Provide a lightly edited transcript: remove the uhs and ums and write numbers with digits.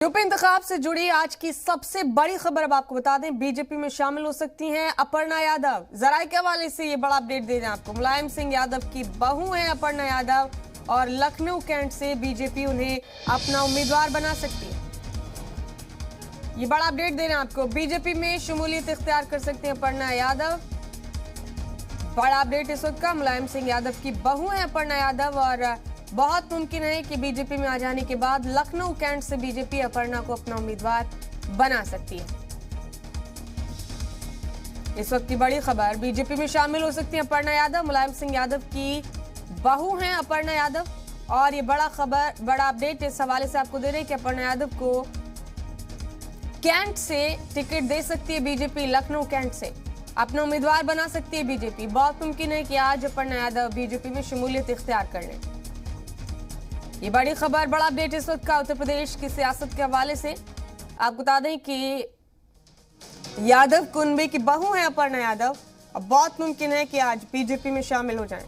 UP इंतखाब से जुड़ी आज की सबसे बड़ी खबर अब आपको बता दें, बीजेपी में शामिल हो सकती हैं अपर्णा यादव। जराये के हवाले से ये बड़ा अपडेट दे दें आपको। मुलायम सिंह यादव की बहू हैं अपर्णा यादव और लखनऊ कैंट से बीजेपी उन्हें अपना उम्मीदवार बना सकती है। ये बड़ा अपडेट दे रहे हैं आपको। बीजेपी में शमूलियत इख्तियार कर सकते हैं अपर्णा यादव। बड़ा अपडेट इस वक्त का, मुलायम सिंह यादव की बहू है अपर्णा यादव और बहुत मुमकिन है कि बीजेपी में आ जाने के बाद लखनऊ कैंट से बीजेपी अपर्णा को अपना उम्मीदवार बना सकती है। इस वक्त की बड़ी खबर, बीजेपी में शामिल हो सकती है अपर्णा यादव। मुलायम सिंह यादव की बहू हैं अपर्णा यादव और ये बड़ा अपडेट इस हवाले से आपको दे रहे हैं कि अपर्णा यादव को कैंट से टिकट दे सकती है बीजेपी। लखनऊ कैंट से अपना उम्मीदवार बना सकती है बीजेपी। बहुत मुमकिन है कि आज अपर्णा यादव बीजेपी में शमूलियत इख्तियार कर लें। ये बड़ी खबर, बड़ा अपडेट इस वक्त का उत्तर प्रदेश की सियासत के हवाले से। आपको बता दें कि यादव कुनबे की बहू है अपर्णा यादव और बहुत मुमकिन है कि आज बीजेपी में शामिल हो जाएं।